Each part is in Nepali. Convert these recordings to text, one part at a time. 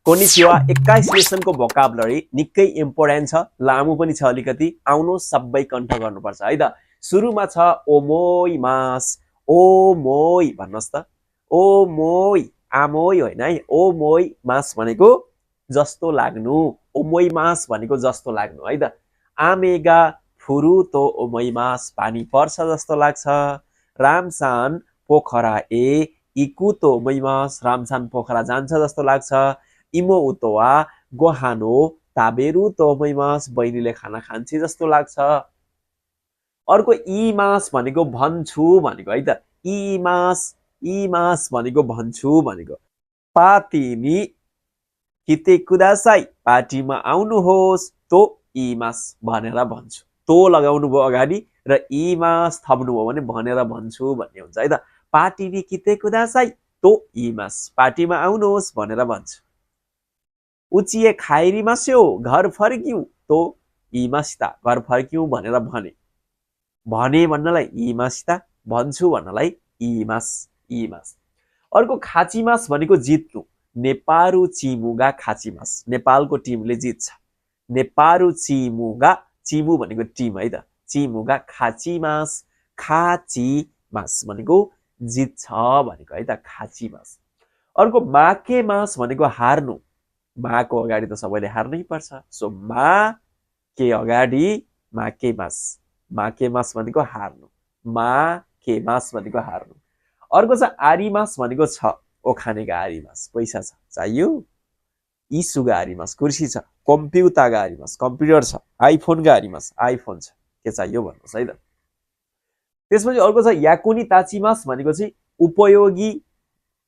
कोनिचिवा 21 लेसनको भोकाबुलरी निकै इम्पोर्टेन्ट छ, लामो पनि छ अलिकति। आउनु सबै कण्ठ गर्नुपर्छ है त। सुरुमा छ ओमोइमास, ओमोइ भन्नुस् त। ओमोइ, आमोइ होइन है। ओमोइमास भनेको जस्तो लाग्नु, ओमोइमास भनेको जस्तो लाग्नु है त। आमेगा फुरुतो ओमोइमास, पानी पर्छ जस्तो लाग्छ। रामसान पोखरा ए इकुतो ओमोइमास, रामसान पोखरा जान्छ जस्तो लाग्छ। इमो उतोवा गोहानो ताबेरुतो ओमोइमास, बहिनीले खाना खान्छे जस्तो लाग्छ। अर्को इमास भनेको भन्छु भनेको है त। इमास, इमास भनेको भन्छु भनेको। पातिनी किते कुदासाई, पार्टीमा आउनुहोस्, तो इमास भनेर भन्छु। तो लगाउनु भयो अगाडि र इमास थप्नु भयो भने भनेर भन्छु भन्ने हुन्छ है त। पार्टीनी किते कुदासाई, तो इमास, पार्टीमा आउनुहोस् भनेर भन्छु। उचिए खाइरिमास्यो, घर फर्क्यौं, तो इमासिता, घर फर्क्यौं भनेर भने। भने भन्नलाई इमासिता, भन्छु भन्नलाई इमास, इमास। अर्को खाचिमास भनेको जित्नु। नेपारु चिमुगा खाचिमास, नेपालको टिमले जित्छ। नेपारु चिमुगा, चिमु भनेको टिम है त। चिमुगा खाचिमास, खाचिमास भनेको जित्छ भनेको है त, खाचिमास। अर्को माकेमास भनेको हार्नु। माको अगाडि त सबैले हार्नै पर्छ, सो मा के अगाडि माकेमास, माकेमास भनेको हार्नु। माकेमास भनेको हार्नु। अर्को छ आरिमास भनेको छ, ओखानेका आरिमास, पैसा छ चाहियो। इसुगा आरिमास, कुर्सी छ। कम्प्युटरका आरिमास, कम्प्युटर छ। आइफोनका आरिमास, आइफोन छ, के चाहियो भन्नुहोस् है त। त्यसपछि अर्को छ याकुनी ताचिमास भनेको चाहिँ उपयोगी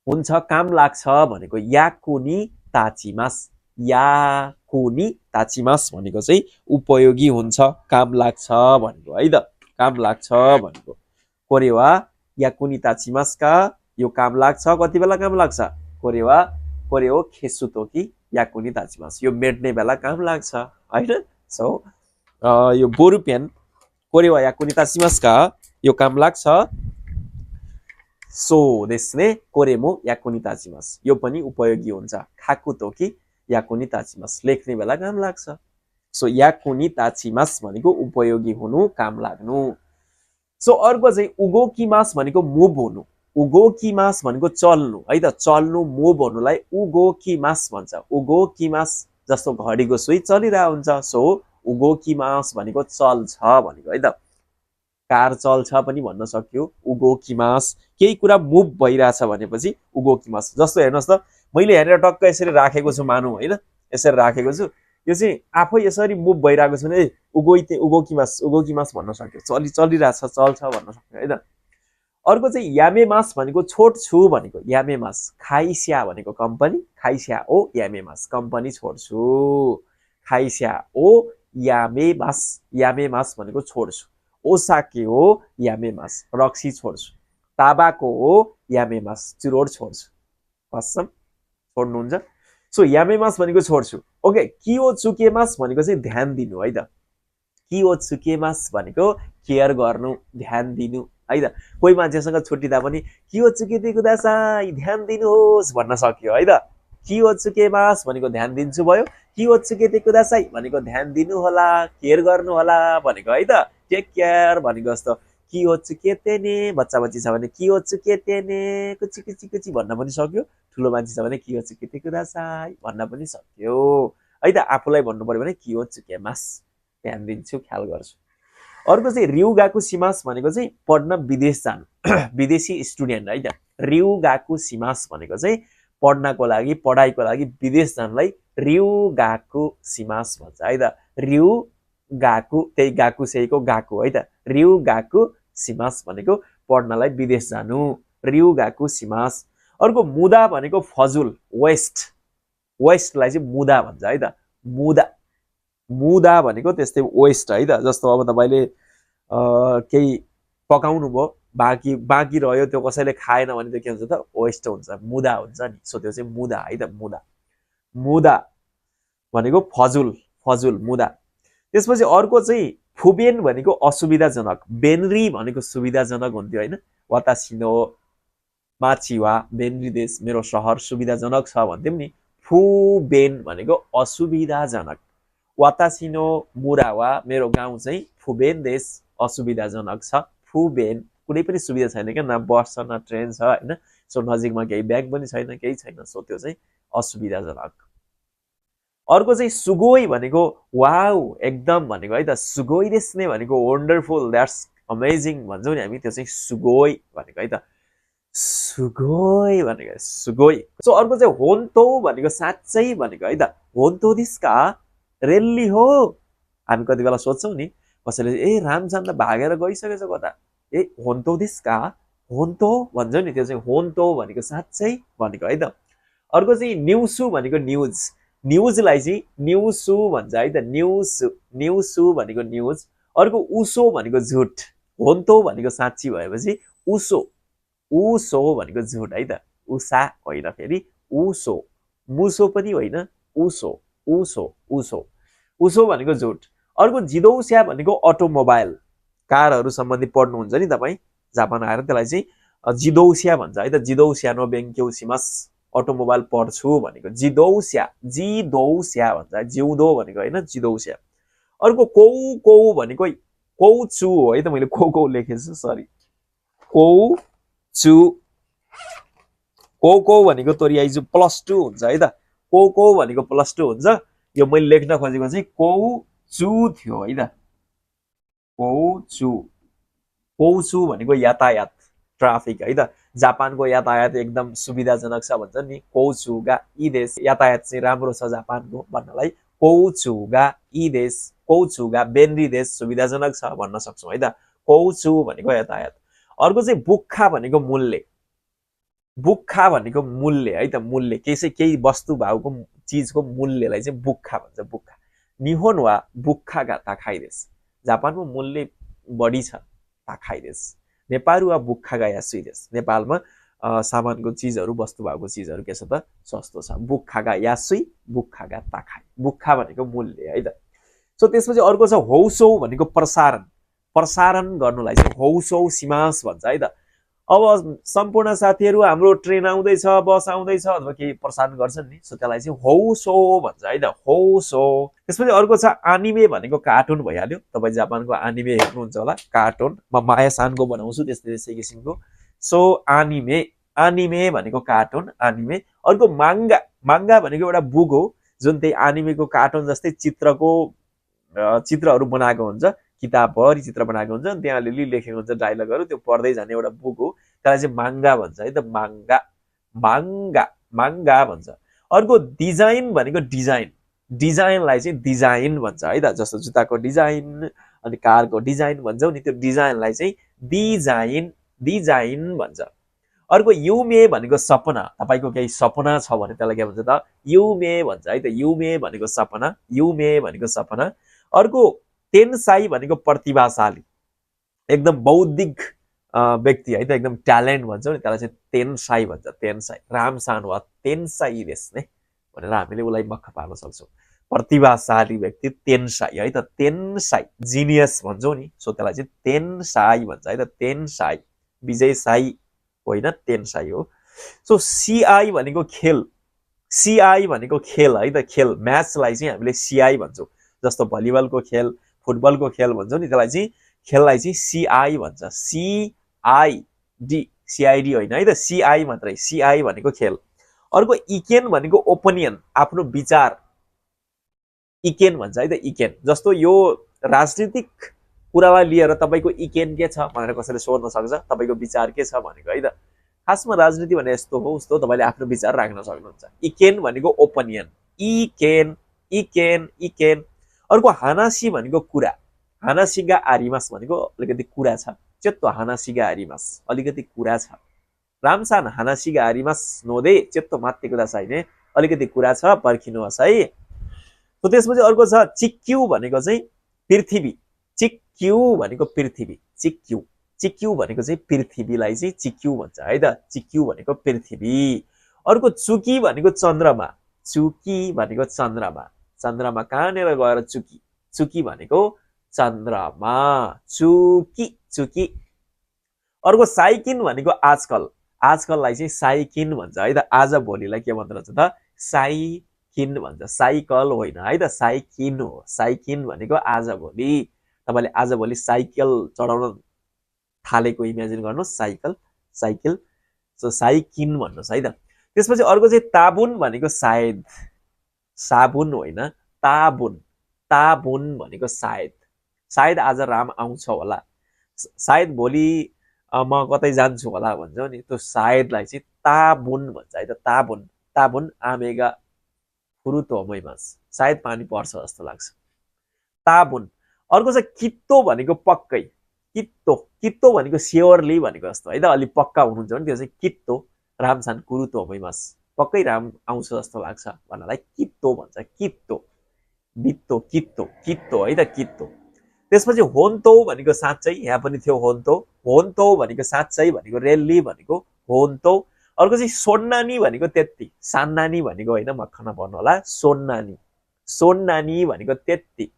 हुन्छ, काम लाग्छ भनेको। याकुनी ताचिमास, याकुनी ताचिमास भनेको चाहिँ उपयोगी हुन्छ, काम लाग्छ भनेको है त, काम लाग्छ भनेको। कोरेवा याकुनी ताचिमास का, यो काम लाग्छ, कति बेला काम लाग्छ। कोरेवा कोरेओ खेसुतोकी याकुनी ताचिमास, यो मेट्ने बेला काम लाग्छ हैन। सो यो बोरुपेन कोरेवा याकुनी ताचिमास का, यो काम लाग्छ। सो देस्ने कोरेमो याकुनी ताचिमास, यो पनि उपयोगी हुन्छ। खाकुतोकी याकुनी ताचिमास, लेख्ने बेला काम लाग्छ। सो याकुनी ताचिमास भनेको उपयोगी हुनु, काम लाग्नु। सो अर्को चाहिँ उगोकिमास भनेको मुभ हुनु। उगोकिमास भनेको चल्नु है त, चल्नु मुभ हुनुलाई उगोकिमास भन्छ। उगोकिमास जस्तो घडीको सुई चलिरहेको हुन्छ, सो उगोकिमास भनेको चल्छ भनेको है त। कार चल्छ पनि भन्न सक्यो, उगोकिमास। केही कुरा मुभ भइरहेछ भनेपछि उगोकिमास। जस्तो हेर्नुहोस् त, मैले हेरेर टक्क यसरी राखेको छु मानौ होइन, यसरी राखेको छु, यो चाहिँ आफै यसरी मुभ भइरहेको छ भने उगोकिमास, उगोकिमास भन्न सक्यो। चलिरहेछ, चल्छ भन्न सक्यो है त। अर्को चाहिँ यामेमास भनेको छोड्छु भनेको। यामेमास, खाइस्या भनेको कम्पनी, खाइस्या ओ यामेमास, कम्पनी छोड्छु। खाइस्या ओ यामेमास, यामेमास भनेको छोड्छु। ओसाके हो यामेमास, रक्सी छोड्छु। ताबाको हो यामेमास, चुरोट छोड्छु। कसम छोड्नुहुन्छ। सो यामेमास भनेको छोड्छु। ओके, कियोचुकेमास भनेको चाहिँ ध्यान दिनु है त। कियोचुकेमास भनेको केयर गर्नु, ध्यान दिनु है त। कोही मान्छेसँग छुट्टिँदा पनि कियोचुकेते कुदासाई, ध्यान दिनुहोस् भन्न सक्यो है त। कियोचुकेमास भनेको ध्यान दिन्छु भयो। कियोचुकेते कुदासाई भनेको ध्यान दिनु होला, केयर गर्नु होला भनेको है त। टेक केयर भनेको जस्तो कियोचुकेते ने, बच्चा बच्ची छ भने कियोचुकेते ने कुची कुची कुची भन्न पनि सक्यो। ठुलो मान्छे छ भने कियोचुकेते कुदासाई भन्न पनि सक्यो है त। आफूलाई भन्नु पर्यो भने कियोचुकेमास, ध्यान दिन्छु, ख्याल गर्छु। अर्को चाहिँ रिउगाकुसिमास भनेको चाहिँ पढ्न विदेश जानु, विदेशी स्टुडेन्ट है त। रिउगाकुसिमास भनेको चाहिँ पढ्नको लागि, पढाइको लागि विदेश जानलाई रिउगाकुसिमास भन्छ है त। रिउगाकु, त्यही गाकुसेको गाकु है त। रिउगाकुसिमास भनेको पढ्नलाई विदेश जानु, रिउगाकुसिमास। अर्को मुदा भनेको फजुल, वेस्ट, वेस्टलाई चाहिँ मुदा भन्छ है त। मुदा, मुदा भनेको त्यस्तै वेस्ट है त। जस्तो अब तपाईले केही पकाउनु भयो, बाँकी रह्यो, त्यो कसैले खाएन भने त्यो के हुन्छ त, वेस्ट हुन्छ, मुदा हुन्छ नि। सो त्यो चाहिँ मुदा है त, मुदा। मुदा भनेको फजुल, फजुल, मुदा। त्यसपछि अर्को चाहिँ फुबेन भनेको असुविधाजनक, बेनरी भनेको सुविधाजनक हुन्थ्यो हैन। वातासी नो माचिवा बेनरी देश, मेरो शहर सुविधाजनक छ भन्थ्यौं नि। फुबेन भनेको असुविधाजनक। वातासी नो मुरा वा मेरो गाउँ चाहिँ फुबेन देश असुविधाजनक छ। फुबेन कुनै पनि सुविधा छैन क्या, न बस छ न ट्रेन छ होइन। सो नजिकमा केही ब्याङ्क पनि छैन, केही छैन। सो त्यो चाहिँ असुविधाजनक। अर्को चाहिँ सुगोई भनेको वाउ एकदम भनेको है त। सुगोई देस्ने भनेको वन्डरफुल, द्याट्स अमेजिङ भन्छौँ नि हामी, त्यो चाहिँ सुगोई भनेको है त। सुगोई भनेको सुगोई। सो अर्को चाहिँ होन्तो भनेको साँच्चै भनेको है त। होन्तो दिस्का रेली हो। हामी कति बेला सोध्छौँ नि, कसैले ए रामचन्द्र भागेर गइसकेछ कता, ए होन्तो दिस्का, होन्तो भन्छौँ नि, त्यो चाहिँ होन्तो भनेको साँच्चै भनेको है त। अर्को चाहिँ न्युसु भनेको न्युज। न्युजलाई चाहिँ न्युसु भन्छ है त। न्युसु भनेको न्युज। अर्को उसो भनेको झुट। होन्तो भनेको साँच्ची भएपछि उसो, उसो भनेको झुट है त। उषा होइन फेरि, उसो। मुसो पनि होइन, उसो, उसो, उसो, उसो भनेको झुट। अर्को जिदौस्या भनेको अटोमोबाइल, कारहरू सम्बन्धी पढ्नुहुन्छ नि तपाईँ जापान आएर, त्यसलाई चाहिँ जिदौस्या भन्छ है त। जिदौस्या नो बेङ्क्यौ सिमस, अटोमोबाइल पढ्छु भनेको जिदौस्या, जिदौस्या भन्छ, जिउँदो भनेको होइन, जिदौस्या। अर्को कौ कौ भनेको कौचु हो है त। मैले कौ कौ लेखेछु, सरी, कौचु। कौ कौ भनेको तोरियाइजु +2 हुन्छ है त। कौ कौ भनेको +2 हुन्छ। यो मैले लेख्न खोजेको चाहिँ कौचु थियो है त। कौचु, कौचु भनेको यातायात, ट्राफिक है त। जापानको यातायात एकदम सुविधाजनक छ भन्छ नि। कौचुगा यी देश, यातायात चाहिँ राम्रो छ जापानको भन्नलाई कौचुगा यी देश, कौचुगा बेनरी देश सुविधाजनक छ भन्न सक्छौँ है त। कौचु भनेको यातायात। अर्को चाहिँ बुक्खा भनेको मूल्य। बुक्खा भनेको मूल्य है त। मूल्य केही वस्तु भाउको चिजको मूल्यलाई चाहिँ बुक्खा भन्छ, बुक्खा। निहोन वा बुक्खागा ताखाइ देश, जापानमा मूल्य बढी छ, ताखाइ देश। नेपाल वा बुक्खागा यासुई देश, नेपालमा सामानको चिजहरू, वस्तु भाउको चिजहरू के छ त, सस्तो छ। बुक्खागा यासुई, बुक्खागा ताखाइ। बुक्खा भनेको मूल्य है त। सो त्यसपछि अर्को छ हौसौ भनेको प्रसारण। प्रसारण गर्नुलाई चाहिँ हौसौ सिमास भन्छ है त। अब सम्पूर्ण साथीहरू हाम्रो ट्रेन आउँदैछ, बस आउँदैछ अथवा केही प्रसारण गर्छन् नि, सो त्यसलाई चाहिँ हौसो भन्छ है त, हौसो। त्यसपछि अर्को छ एनिमे भनेको कार्टुन भइहाल्यो। तपाईँ जापानको एनिमे हेर्नुहुन्छ होला, कार्टुन। म माया सानको बनाउँछु त्यस्तै त्यस्तै किसिमको। सो एनिमे, एनिमे भनेको कार्टुन, एनिमे। अर्को माङ्गा, माङ्गा भनेको एउटा बुक हो जुन त्यही एनिमेको कार्टुन जस्तै चित्रहरू बनाएको हुन्छ, किताबभरि चित्र बनाएको हुन्छ, त्यहाँ अलिअलि लेखेको हुन्छ डायलगहरू, त्यो पढ्दै जाने एउटा बुक हो। त्यसलाई चाहिँ माङ्गा भन्छ है त, माङ्गा, माङ्गा, माङ्गा भन्छ। अर्को डिजाइन भनेको डिजाइन, डिजाइनलाई चाहिँ डिजाइन भन्छ है त। जस्तो जुत्ताको डिजाइन अनि कारको डिजाइन भन्छौँ नि, त्यो डिजाइनलाई चाहिँ डिजाइन, डिजाइन भन्छ। अर्को युमे भनेको सपना। तपाईँको केही सपना छ भने त्यसलाई के भन्छ त, युमे भन्छ है त। युमे भनेको सपना, युमे भनेको सपना। अर्को तेन्साई भनेको प्रतिभाशाली, एकदम बौद्धिक व्यक्ति है त, एकदम ट्यालेन्ट भन्छौँ नि, त्यसलाई चाहिँ तेन्साई भन्छ, तेन्साई। रामसान वा तेन्साई देश्ने भनेर हामीले उसलाई मक्ख पार्न सक्छौँ। प्रतिभाशाली व्यक्ति तेन्साई है त, तेन्साई, जिनियस भन्छौँ नि, सो त्यसलाई चाहिँ तेन्साई भन्छ है त, तेन्साई। विजय साई होइन, तेन्साई हो। सो सिआई भनेको खेल, सिआई भनेको खेल है त, खेल। म्याचलाई चाहिँ हामीले सिआई भन्छौँ। जस्तो भलिबलको खेल, फुटबलको खेल भन्छौँ नि, त्यसलाई चाहिँ खेललाई चाहिँ सिआई भन्छ, सिआइडी, सिआइडी होइन है त, सिआई मात्रै, सिआई भनेको खेल। अर्को इकेन भनेको ओपिनियन, आफ्नो विचार, इकेन भन्छ है त, इकेन। जस्तो यो राजनीतिक कुरालाई लिएर तपाईँको इकेन के छ भनेर कसैले सोध्न सक्छ, तपाईँको विचार के छ भनेको है त। खासमा राजनीति भने यस्तो हो उस्तो तपाईँले आफ्नो विचार राख्न सक्नुहुन्छ। इकेन भनेको ओपिनियन, इकेन, इकेन, इकेन। अर्को हानासी भनेको कुरा, हानासीगा आरिमास भनेको अलिकति कुरा छ, चेत्तो हानासीगा आरिमास, अलिकति कुरा छ। रामसान हानासीगा आरिमास नोदे चेत्तो मात्ते कुदासाई ने, अलिकति कुरा छ, पर्खिनुहोस् है। तो त्यसपछि अर्को छ चिक्क्यु भनेको चाहिँ पृथ्वी, चिक्क्यु भनेको पृथ्वी, चिक्क्यु, चिक्क्यु भनेको चाहिँ पृथ्वीलाई चाहिँ चिक्क्यु भन्छ है त, चिक्क्यु भनेको पृथ्वी। अर्को चुकी भनेको चन्द्रमा, चुकी भनेको चन्द्रमा, चन्द्रमा कहाँनिर गएर चुकी, चुकी भनेको चन्द्रमा, चुकी, चुकी। अर्को साइकिन भनेको आजकल, आजकललाई चाहिँ साइकिन भन्छ है त, आज भोलिलाई के भन्दो रहेछ त, साइकिन भन्छ, साइकल होइन है त, साइकिन हो। साइकिन भनेको आजभोलि तपाईँले आजभोलि साइकल चढाउन थालेको इमेजिन गर्नुहोस्, साइकल साइकल। सो साइकिन भन्नुहोस् है त। त्यसपछि अर्को चाहिँ ताबुन भनेको सायद, साबुन होइन ताबुन, ताबुन भनेको सायद, सायद आज राम आउँछ होला, सायद भोलि म कतै जान्छु होला भन्छौ नि, त्यो सायदलाई चाहिँ ताबुन भन्छ है त, ताबुन। ताबुन आमेगा फुरुतो मैमास, सायद पानी पर्छ जस्तो लाग्छ, ताबुन। अर्को छ कित्तो भनेको पक्कै, कित्तो, कित्तो भनेको स्योरली भनेको जस्तो है त, अलि पक्का हुनुहुन्छ भने त्यो चाहिँ कित्तो, रामसान कुरुतो मैमास, पक्कै राम आउँछ जस्तो लाग्छ भन्नलाई कित्तो भन्छ, कित्तो, बित्तो, कित्तो, कित्तो है त, कित्तो। त्यसपछि होन्तो भनेको साँच्चै, यहाँ पनि थियो होन्तो, होन्तो भनेको साँच्चै भनेको रेली भनेको होन्तो। अर्को चाहिँ सोन्नानी भनेको त्यति, सान्नानी भनेको होइन, मखना पर्नु होला, सोन्नानी, सोन्नानी भनेको त्यति।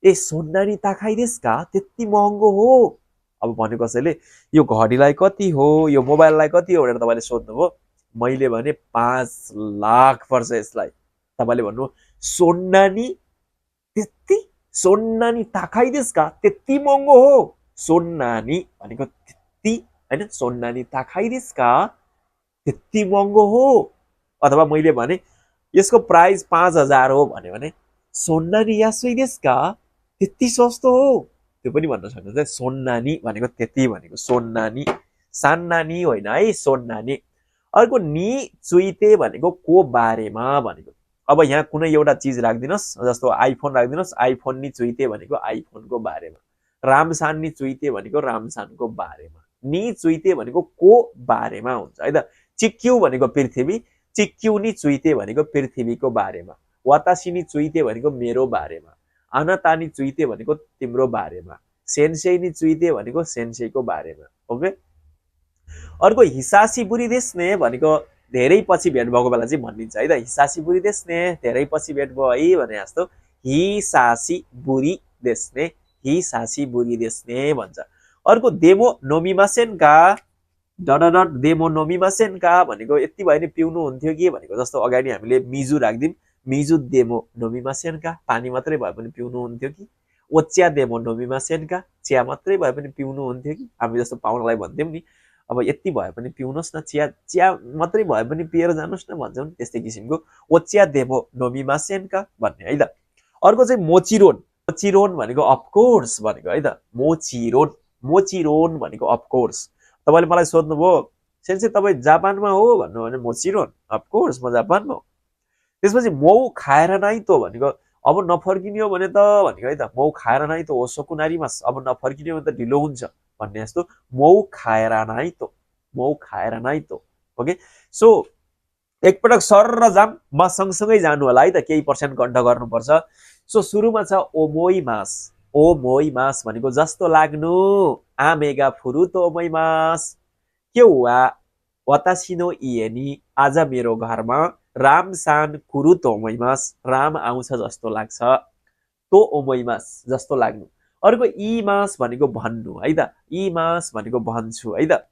ए सोन्नानी ताखाइदेस् का, त्यति महँगो हो। अब भन्यो कसैले यो घडीलाई कति हो, यो मोबाइललाई कति हो भनेर तपाईँले सोध्नुभयो, मैले भने 5 लाख पर्छ यसलाई, तपाईँले भन्नु सोन्नानी त्यति, सोन्नानी ताखाइदेस् का, त्यति महँगो हो, सोन्नानी भनेको त्यति हैन, सोन्नानी ताखाइदेस् का, त्यति महँगो हो। अथवा मैले भने यसको प्राइस 5000 हो भने सोन्नानी यासुइदेस् का, त्यति सस्तो हो, त्यो पनि भन्न सक्नुहुन्छ। सोन्नानी भनेको त्यति भनेको सोन्नानी, सान्नानी होइन है, सोन्नानी। अर्को नि चुइते भनेको को बारेमा भनेको। अब यहाँ कुनै एउटा चिज राख्दिनुहोस्, जस्तो आइफोन राख्दिनुहोस्, आइफोन नि चुइते भनेको आइफोनको बारेमा, रामसान नि चुइते भनेको रामसानको बारेमा, नि चुइते भनेको को बारेमा हुन्छ है त। चिक्यु भनेको पृथ्वी, चिक्यु नि चुइते भनेको पृथ्वीको बारेमा, वातासी नि चुइते भनेको मेरो बारेमा, आनाता नि चुइते भनेको तिम्रो बारेमा, सेन्सेई नि चुइते भनेको सेन्सेईको बारेमा। ओके। अर्को हिसासी बुरी देस्ने भनेको धेरै पछि भेट भएको बेला चाहिँ भनिन्छ है त, हिसासी बुरी देस्ने, धेरै पछि भेट भयो है भने जस्तो हिसासी बुरी देस्ने, हिसासी बुरी देस्ने भन्छ। अर्को देमो नोमिमासेनका, डडडट देमो नोमिमासेनका भनेको यति भयो नि पिउनु हुन्थ्यो कि भनेको जस्तो अगाडि हामीले मिजु राख्दिम, मिजु देमो नोमिमासेनका, पानी मात्रै भए पनि पिउनु हुन्थ्यो कि, ओच्या देमो नोमिमासेनका, चिया मात्रै भए पनि पिउनु हुन्थ्यो कि, हामी जस्तो पाहुनालाई भन्थ्यौँ नि अब यति भए पनि पिउनुहोस् न, चिया चिया मात्रै भए पनि पिएर जानुहोस् न भन्छौँ नि, त्यस्तै किसिमको ओच्या देमो नोमिमासेनका भन्ने है त। अर्को चाहिँ मोचिरोन, मोचिरोन भनेको अफकोर्स भनेको है त, मोचिरोन, मोचिरोन भनेको अफकोर्स। तपाईँले मलाई सोध्नुभयो सेन्से तपाईँ जापानमा हो भन्नु भने मोचिरोन, अफकोर्स म जापानमा हो। त्यसपछि मौ खाएर नाइ तो भनेको अब नफर्किने हो भने त भनेको है त, मौ खाएर नाइ तो ओसोको नारीमास, अब नफर्किने हो भने त ढिलो हुन्छ भन्ने जस्तो मौ खाएर नाइ तो, मौ खाएर नाइ तो। ओके। सो एकपटक सर र जाम, म सँगसँगै जानु होला है त, केही पर्सेन्ट गड्डा गर्नुपर्छ। सो सुरुमा छ ओमोइ मास, ओमोइ मास भनेको जस्तो लाग्नु, आमेगा फुरुतो ओमोइ मास, के वा वातासिनो इएनी, आज मेरो घरमा रामसान कुरुतो ओमोइमास, राम आउँछ जस्तो लाग्छ, तो ओमोइमास जस्तो लाग्नु। अर्को इमास भनेको भन्नु है त, इमास भनेको भन्छु है त।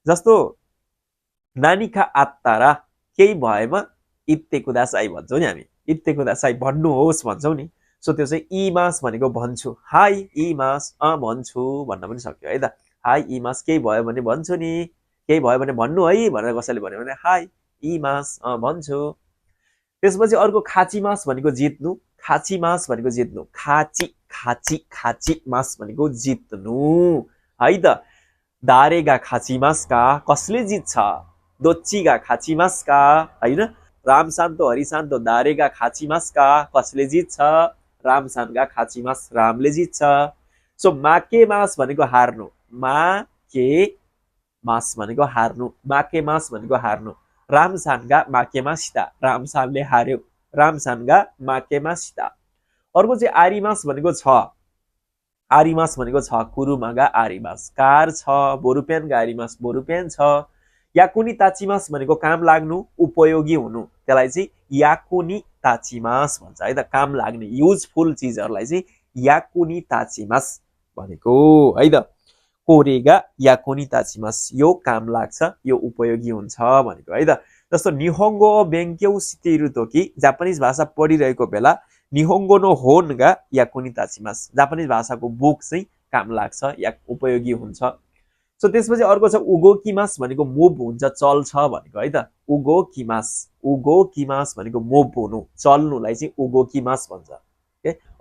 जस्तो नानीका आत्तारा, केही भएमा इत्ते कुदासाई भन्छौँ नि हामी, इत्ते कुदासाई भन्नुहोस् भन्छौँ नि, सो त्यो चाहिँ इमास भनेको भन्छु, हाई इमास, भन्छु भन्न पनि सक्यो है त, हाई इमास, केही भयो भने भन्छु नि, केही भयो भने भन्नु है भनेर कसैले भन्यो भने हाई इमास, भन्छु। त्यसपछि अर्को खाचिमास भनेको जित्नु, खाचिमास भनेको जित्नु, खाची खाची खाची मास भनेको जित्नु है त। दारेगा खाचिमास का, कसले जित्छ, दोच्चीगा खाचिमास का हैन, रामशान्तो हरिशान्तो दारेगा खाचिमास का, कसले जित्छ, रामशानका खाचिमास, रामले जित्छ। सो माके मास भनेको हार्नु, माके मास भनेको हार्नु, माके मास भनेको हार्नु, रामसानगा माकेमासिता, रामसानले हार्यो, रामसानगा माकेमासिता। अर्को चाहिँ आरिमास भनेको छ, आरिमास भनेको छ, कुरुमागा आरिमास, कार छ, बोरुपेनगा आरिमास, बोरुपेन छ। याकुनी ताचिमास भनेको काम लाग्नु, उपयोगी हुनु, त्यसलाई चाहिँ याकुनी ताचिमास भन्छ है त, काम लाग्ने युजफुल चिजहरूलाई चाहिँ याकुनी ताचिमास भनेको है त। कोरेगा याकुनी ताचिमास, यो काम लाग्छ, यो उपयोगी हुन्छ भनेको है त। जस्तो निहोङ्गो बेङ्क्यौ सितेरु तोकी जापानिज भाषा पढिरहेको बेला निहोङ्गो नो होनगा याकुनिताचिमास जापानिज भाषाको बुक चाहिँ काम लाग्छ या उपयोगी हुन्छ। सो त्यसपछि अर्को छ उगो किमास भनेको मुभ हुन्छ चल्छ भनेको है त उगो किमास भनेको मुभ हुनु चल्नुलाई चाहिँ उगो किमास भन्छ।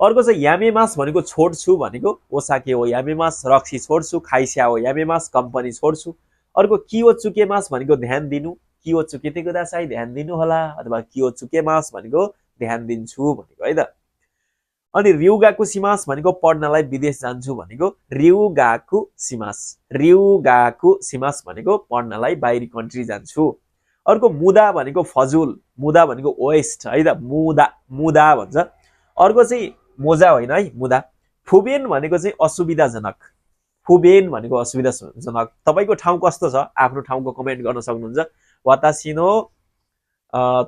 अर्को छ यामेमास भनेको छोड्छु भनेको ओसाके हो यामेमास रक्सी छोड्छु खाइस्या हो यामेमास कम्पनी छोड्छु। अर्को कियो चुकेमास भनेको ध्यान दिनु कियो चुकेते कुदासाई ध्यान दिनु होला अथवा कियो चुकेमास भनेको ध्यान दिन्छु भनेको है त। अनि रिउगाकु सिमास भनेको पढ्नलाई विदेश जान्छु भनेको रिउगाकु सिमास भनेको पढ्नलाई बाहिरी कन्ट्री जान्छु। अर्को मुदा भनेको फजुल मुदा भनेको वेस्ट है त मुदा भन्छ। अर्को चाहिँ मोजा होइन है मुदा। फुबेन भनेको चाहिँ असुविधाजनक फुबेन भनेको असुविधाजनक। तपाईँको ठाउँ कस्तो छ आफ्नो ठाउँको कमेन्ट गर्न सक्नुहुन्छ। वातासिनो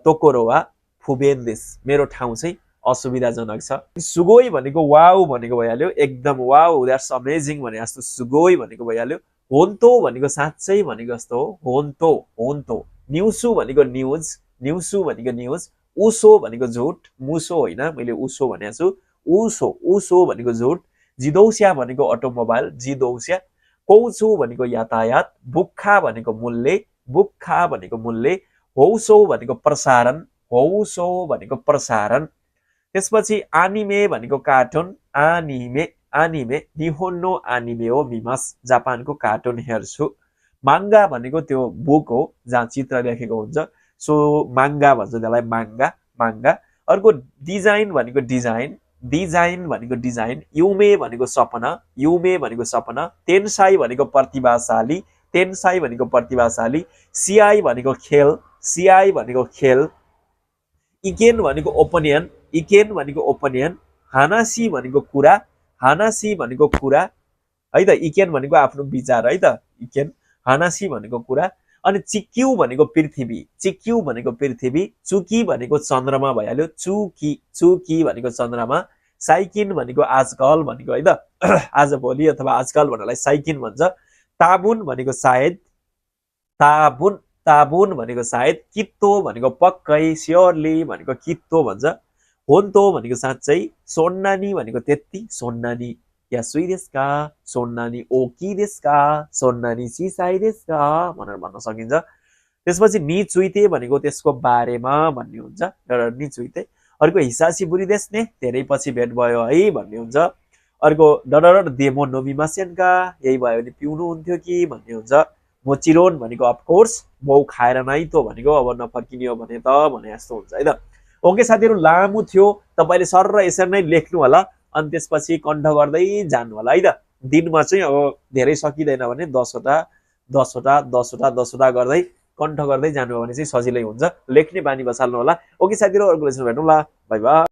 तोकोरो वा फुबेन देश मेरो ठाउँ चाहिँ असुविधाजनक छ। सुगोई भनेको वाउ भनेको भइहाल्यो एकदम वाउ द्याट्स अमेजिङ भने जस्तो सुगोई भनेको भइहाल्यो। होन्तो भनेको साँच्चै भनेको जस्तो हो होन्तो। न्युसु भनेको न्युज उसो भनेको झुट मुसो होइन मैले उसो भनेको छु उसो भनेको झुट। जिदौस्या भनेको अटोमोबाइल जिदौस्या। कौचो भनेको यातायात बुक्खा भनेको मूल्य हौसो भनेको प्रसारण। त्यसपछि आनिमे भनेको कार्टुन आनिमे निहोन्नो आनिमे हो मिमास जापानको कार्टुन हेर्छु। माङ्गा भनेको त्यो बुक हो जहाँ चित्र लेखेको हुन्छ सो माङ्गा भन्छ त्यसलाई माङ्गा। अर्को डिजाइन भनेको डिजाइन युमे भनेको सपना तेन्साई भनेको प्रतिभाशाली सिआई भनेको खेल इकेन भनेको ओपिनियन हानासी भनेको कुरा है त इकेन भनेको आफ्नो विचार है त इकेन हानासी भनेको कुरा। अनि चिक्यु भनेको पृथ्वी चुकी भनेको चन्द्रमा भइहाल्यो चुकी भनेको चन्द्रमा। साइकिन भनेको आजकल भनेको है त आजभोलि अथवा आजकल भन्नलाई साइकिन भन्छ। ताबुन भनेको सायद कित्तो भनेको पक्कै स्योरली भनेको कित्तो भन्छ। होन्तो भनेको साँच्चै सोन्नानी भनेको त्यति सोन्नानी यासुई देस्का सोन्नानी ओकी देस्का सोन्नानी सिसाई देस्का भनेर भन्न सकिन्छ। त्यसपछि नि चुइते भनेको त्यसको बारेमा भन्ने हुन्छ नि चुइते। अर्को हिसासी बुरी देस्ने धेरै पछि भेट भयो है भन्ने हुन्छ। अर्को डडर देमो नोमिमासेनका यही भयो भने पिउनु हुन्थ्यो कि भन्ने हुन्छ। मोचिरोन भनेको अफकोर्स बौ खाएर नै त भनेको अब नफर्किने हो भने त भने जस्तो हुन्छ है त। ओके साथीहरू लामो थियो तपाईले सर र यसरी नै लेख्नु होला अनि त्यसपछि कण्ठ गर्दै जानु होला है त। दिनमा चाहिँ अब धेरै सकिँदैन भने 10वटा गर्दै कण्ठ गर्दै जानु भने चाहिँ सजिलै हुन्छ लेख्ने बानी बसाल्नु होला। ओके साथीहरू अर्को लेसन भेटौँला बाइ बाइ।